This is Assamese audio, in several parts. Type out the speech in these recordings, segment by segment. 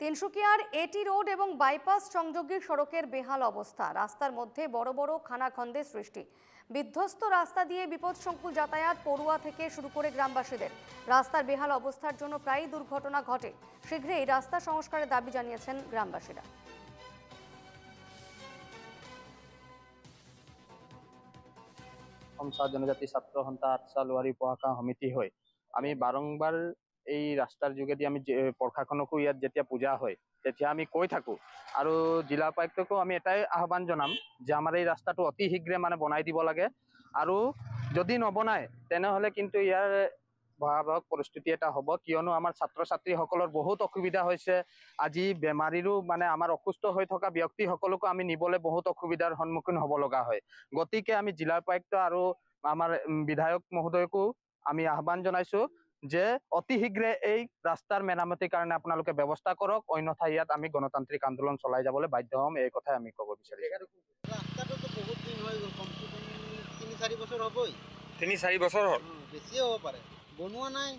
তিনসুকিয়ার এটি রোড এবং বাইপাস সংযোগী সড়কের বেহাল অবস্থা। রাস্তার মধ্যে বড় বড় খানাখন্দের সৃষ্টি। বিধ্বস্ত রাস্তা দিয়ে বিপদসংকুল যাতায়াত পড়ুয়া থেকে শুরু করে গ্রামবাসীদের। রাস্তার বেহাল অবস্থার জন্য প্রায়ই দুর্ঘটনা ঘটে। শীঘ্রই রাস্তা সংস্কারের দাবি জানিয়েছেন গ্রামবাসীরা। জনজাতি ছাত্ৰ সন্থা আঠছা লোৱাৰী পঢ়াকা সমিতি হৈ আমি বাৰম্বাৰ এই ৰাস্তাৰ যোগেদি আমি প্ৰশাসনকো ইয়াত যেতিয়া পূজা হয় তেতিয়া আমি কৈ থাকো আৰু জিলা উপায়ুক্তকো আমি এটাই আহ্বান জনাম যে আমাৰ এই ৰাস্তাটো অতি শীঘ্ৰে বনাই দিব লাগে আৰু যদি নবনায় তেনেহ'লে কিন্তু ইয়াৰ ভয়াবহ পৰিস্থিতি এটা হ'ব, কিয়নো আমাৰ ছাত্ৰ ছাত্ৰীসকলৰ বহুত অসুবিধা হৈছে। আজি বেমাৰীৰো আমাৰ অসুস্থ হৈ থকা ব্যক্তিসকলকো আমি নিবলৈ বহুত অসুবিধাৰ সন্মুখীন হ'ব লগা হয়। গতিকে আমি জিলা উপায়ুক্ত আৰু আমাৰ বিধায়ক মহোদয়কো আমি আহ্বান জনাইছো যে অতি শীঘ্ৰে এই ৰাস্তাৰ মেৰামতিৰ কাৰণে আপোনালোকে ব্যৱস্থা কৰক, অন্যথা ইয়াত আমি গণতান্ত্ৰিক আন্দোলন চলাই যাবলৈ বাধ্য হ'ম। এই কথাই আমি ক'ব বিচাৰিছো। ৰাস্তাটোতো বহুত দিন হৈ গ'ল, কমচে কম ৩-৪ বছৰ হ'বই। ৩-৪ বছৰ হ'ল, বেছিয়ে হ'ব পাৰে। বনোৱা নাই,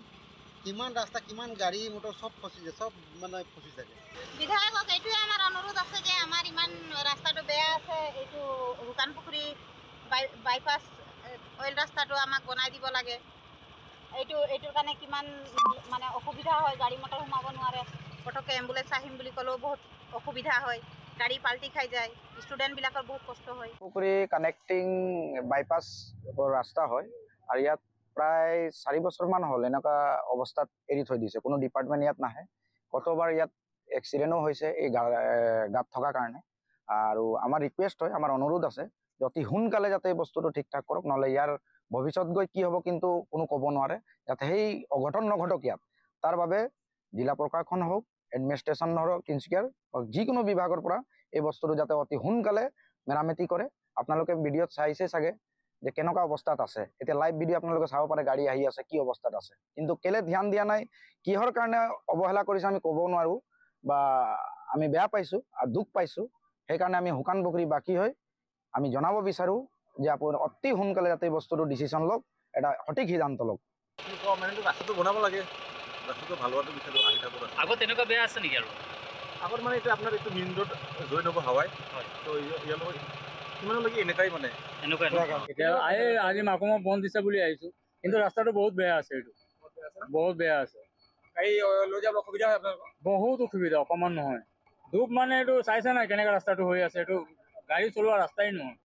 কিমান ৰাস্তা কিমান গাড়ী মটৰ চব ফচিছে, চব ফচি থাকে। বিধায়কক এইটোৱে আমাৰ অনুৰোধ আছে যে আমাৰ ইমান ৰাস্তাটো বেয়া আছে, এইটো শুকান পুখুৰী বাইপাছ অইল ৰাস্তাটো আমাক বনাই দিব লাগে। এইটোৰ কাৰণে কিমান অসুবিধা হয়, গাড়ী মটৰ সোমাব নোৱাৰে, পটককৈ এম্বুলেঞ্চ আহিম বুলি ক'লেও বহুত অসুবিধা হয়, গাড়ী পাল্টি খাই যায়, ষ্টুডেণ্টবিলাকৰ বহুত কষ্ট হয়। পুখুৰী কানেক্টিং বাইপাছ ৰাস্তা হয় আৰু ইয়াত প্ৰায় 4 বছৰমান হ'ল এনেকুৱা অৱস্থাত এৰি থৈ দিছে, কোনো ডিপাৰ্টমেণ্ট ইয়াত নাহে। কতবাৰ ইয়াত এক্সিডেণ্টো হৈছে এই গাঁত থকাৰ কাৰণে। আৰু আমাৰ ৰিকুৱেষ্ট হয়, আমাৰ অনুৰোধ আছে যে অতি সোনকালে যাতে এই বস্তুটো ঠিক ঠাক কৰক, নহ'লে ইয়াৰ ভৱিষ্যত গৈ কি হ'ব কিন্তু কোনো ক'ব নোৱাৰে। যাতে সেই অঘটন নঘটক ইয়াত, তাৰ বাবে জিলা প্ৰশাসন হওক, এডমিনিষ্ট্ৰেশ্যন হওক, তিনিচুকীয়াৰ যিকোনো বিভাগৰ পৰা এই বস্তুটো যাতে অতি সোনকালে মেৰামতি কৰে। আপোনালোকে ভিডিঅ'ত চাইছে চাগে যে কেনেকুৱা অৱস্থাত আছে। এতিয়া লাইভ ভিডিঅ' আপোনালোকে চাব পাৰে, গাড়ী আহি আছে কি অৱস্থাত আছে, কিন্তু কেলে ধ্যান দিয়া নাই, কিহৰ কাৰণে অৱহেলা কৰিছে আমি ক'ব নোৱাৰোঁ, বা আমি বেয়া পাইছোঁ আৰু দুখ পাইছোঁ। সেইকাৰণে আমি শুকান পুখুৰী বাকী হৈ আমি জনাব বিচাৰোঁ যে আপুনি অতি সোনকালে যাতে এই বস্তুটো ডিচিশ্যন লওক, এটা সঠিক সিদ্ধান্ত লওক। ৰাস্তাটো বনাব লাগে, ৰাস্তাটো ভাল হোৱাটো বিচাৰোঁ। আগত তেনেকুৱা বেয়া আছে নেকি? আৰু আগত এতিয়া আপোনাৰ এইটো মেইন ৰোড জইন হ'ব হাৱাই, তো ইয়াৰ কিমানলৈকে এনেকুৱা এতিয়া আজি মাকুমক বন্ধ দিছে বুলি আহিছোঁ, কিন্তু ৰাস্তাটো বহুত বেয়া আছে। এইটো বহুত বেয়া আছে, গাড়ী লৈ যাব অসুবিধা হয় আপোনালোকৰ? বহুত অসুবিধা, অকণমান নহয়। দুখ এইটো চাইছে নাই কেনেকৈ ৰাস্তাটো হৈ আছে, এইটো গাড়ী চলোৱা ৰাস্তাই নহয়।